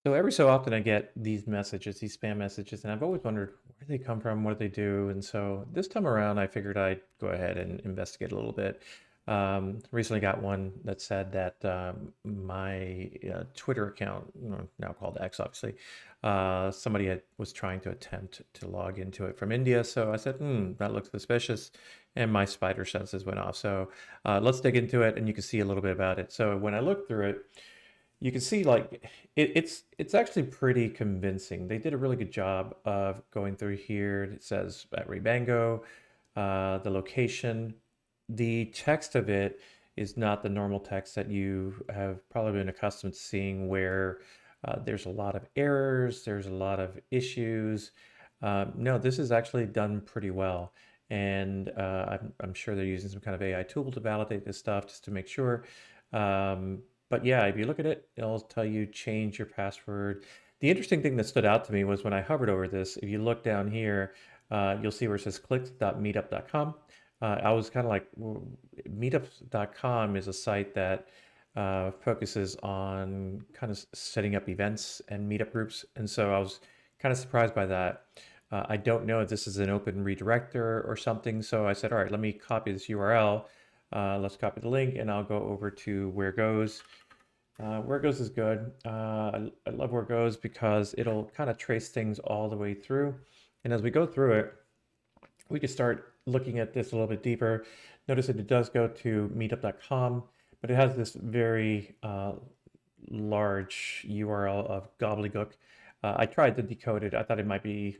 So every so often I get these messages, these spam messages, and I've always wondered where they come from, what do they do? And so this time around, I figured I'd go ahead and investigate a little bit. Recently got one that said that my Twitter account, now called X, obviously, was trying to attempt to log into it from India. So I said, that looks suspicious, and my spider senses went off. So let's dig into it, and you can see a little bit about it. So when I looked through it, you can see like it's actually pretty convincing. They did a really good job of going through here. It says at Rebango, the location, the text of it is not the normal text that you have probably been accustomed to seeing, where there's a lot of errors, there's a lot of issues. No, this is actually done pretty well. And I'm sure they're using some kind of AI tool to validate this stuff just to make sure. But yeah, if you look at it, it'll tell you change your password. The interesting thing that stood out to me was when I hovered over this, if you look down here, you'll see where it says click.meetup.com. I was kind of like, meetup.com is a site that focuses on kind of setting up events and meetup groups. And so I was kind of surprised by that. I don't know if this is an open redirector or something. So I said, all right, let me copy this URL. Let's copy the link and I'll go over to where it goes. Where it goes is good. I love where it goes because it'll kind of trace things all the way through. And as we go through it, we can start looking at this a little bit deeper. Notice that it does go to meetup.com, but it has this very large URL of gobbledygook. I tried to decode it. I thought it might be,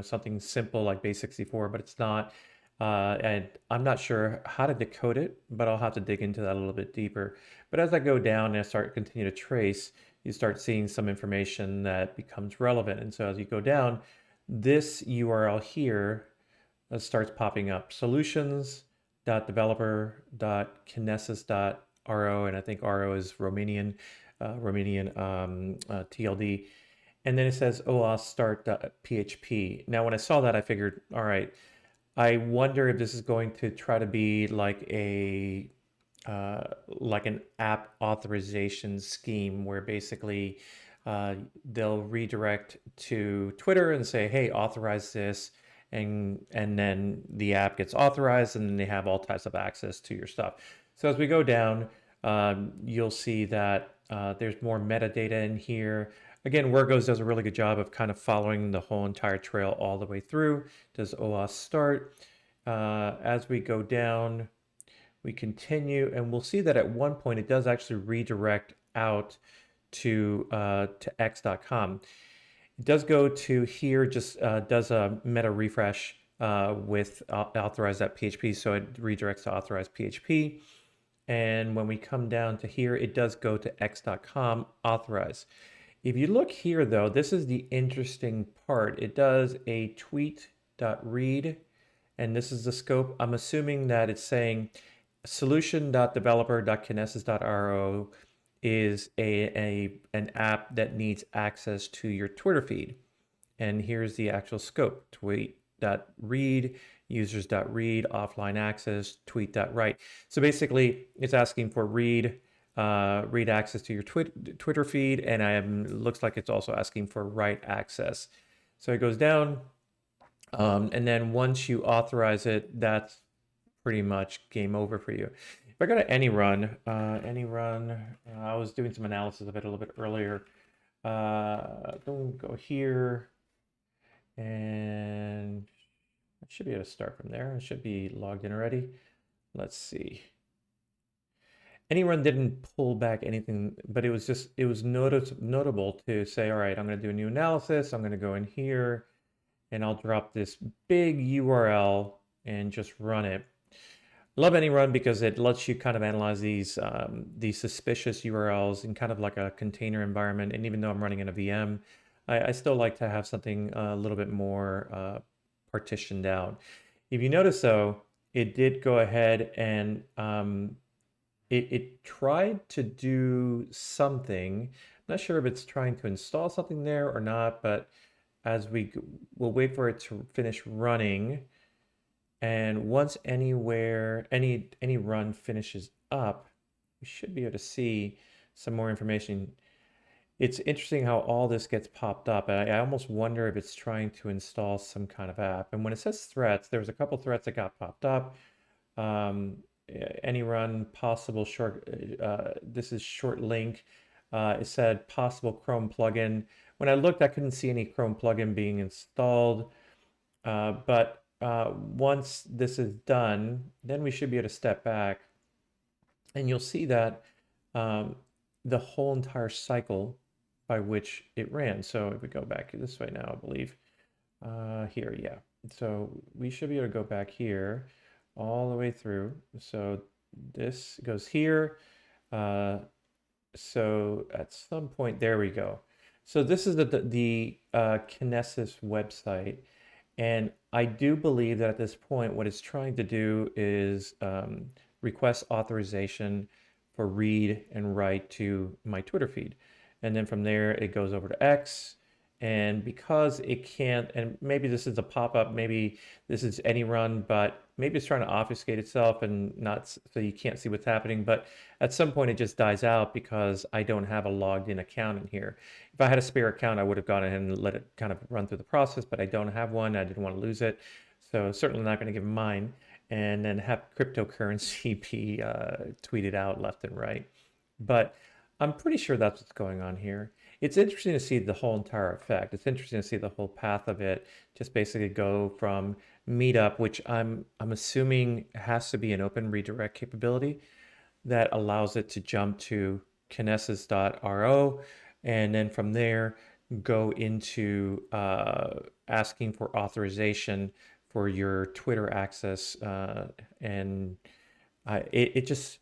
something simple like base64, but it's not. And I'm not sure how to decode it, but I'll have to dig into that a little bit deeper. But as I go down and I continue to trace, you start seeing some information that becomes relevant. And so as you go down, this URL here starts popping up: solutions.developer.kinesis.ro, and I think RO is Romanian TLD. And then it says OAuth start.php. Now, when I saw that, I figured, all right, I wonder if this is going to try to be like an app authorization scheme where basically they'll redirect to Twitter and say, "Hey, authorize this," and then the app gets authorized, and then they have all types of access to your stuff. So as we go down, you'll see that there's more metadata in here. Again, Workos does a really good job of kind of following the whole entire trail all the way through. Does OAuth start? As we go down, we continue, and we'll see that at one point it does actually redirect out to x.com. It does go to here, just does a meta refresh with authorize.php, so it redirects to authorize PHP. And when we come down to here, it does go to x.com authorize. If you look here, though, this is the interesting part. It does a tweet.read, and this is the scope. I'm assuming that it's saying solution.developer.kinesis.ro is an app that needs access to your Twitter feed. And here's the actual scope: tweet.read, users.read, offline access, tweet.write. So basically, it's asking for read access to your Twitter feed, and looks like it's also asking for write access. So it goes down, and then once you authorize it, that's pretty much game over for you. If I go to any run, I was doing some analysis of it a little bit earlier. Don't go here, and I should be able to start from there. I should be logged in already. Let's see. Any run didn't pull back anything, but it was notable to say, all right, I'm going to do a new analysis. I'm going to go in here, and I'll drop this big URL and just run it. Love any run because it lets you kind of analyze these suspicious URLs in kind of like a container environment. And even though I'm running in a VM, I still like to have something a little bit more partitioned out. If you notice, though, it did go ahead and it tried to do something. I'm not sure if it's trying to install something there or not, but we'll wait for it to finish running. And once any run finishes up, we should be able to see some more information. it's interesting how all this gets popped up. And I almost wonder if it's trying to install some kind of app. And when it says threats, there was a couple threats that got popped up. Um, any run possible short, this is short link. It said possible Chrome plugin. When I looked, I couldn't see any Chrome plugin being installed. But once this is done, then we should be able to step back and you'll see that um, the whole entire cycle by which it ran. So if we go back this way now, I believe, here, yeah. So we should be able to go back here all the way through. So this goes here. So at some point, there we go. So this is the Kinesis website. And I do believe that at this point, what it's trying to do is request authorization for read and write to my Twitter feed. And then from there, it goes over to X. And because it can't, and maybe this is a pop-up, maybe this is any run, but maybe it's trying to obfuscate itself and not so you can't see what's happening. But at some point, it just dies out because I don't have a logged in account in here. If I had a spare account, I would have gone ahead and let it kind of run through the process, but I don't have one. I didn't want to lose it. So certainly not going to give mine and then have cryptocurrency be tweeted out left and right. But I'm pretty sure that's what's going on here. It's interesting to see the whole entire effect. It's interesting to see the whole path of it just basically go from Meetup, which I'm assuming has to be an open redirect capability that allows it to jump to kinesis.ro, and then from there go into asking for authorization for your Twitter access, and it just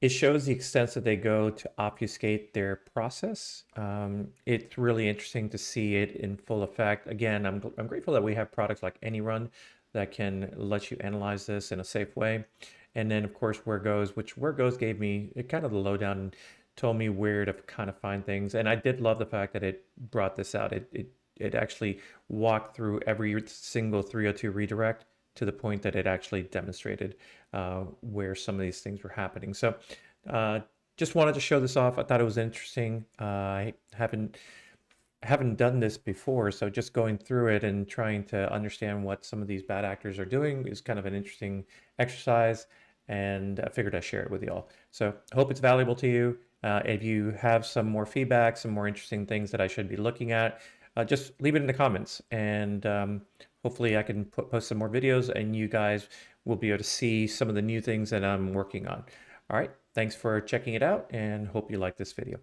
it shows the extent that they go to obfuscate their process. It's really interesting to see it in full effect. Again, I'm grateful that we have products like AnyRun that can let you analyze this in a safe way. And then, of course, Where Goes, which Where Goes gave me kind of the lowdown and told me where to kind of find things. And I did love the fact that it brought this out. It actually walked through every single 302 redirect to the point that it actually demonstrated where some of these things were happening. So uh, just wanted to show this off. I thought it was interesting. I haven't done this before, so just going through it and trying to understand what some of these bad actors are doing is kind of an interesting exercise, and I figured I'd share it with you all. So I hope it's valuable to you. If you have some more feedback, some more interesting things that I should be looking at, just leave it in the comments, and hopefully I can post some more videos and you guys will be able to see some of the new things that I'm working on. All right, thanks for checking it out and hope you like this video.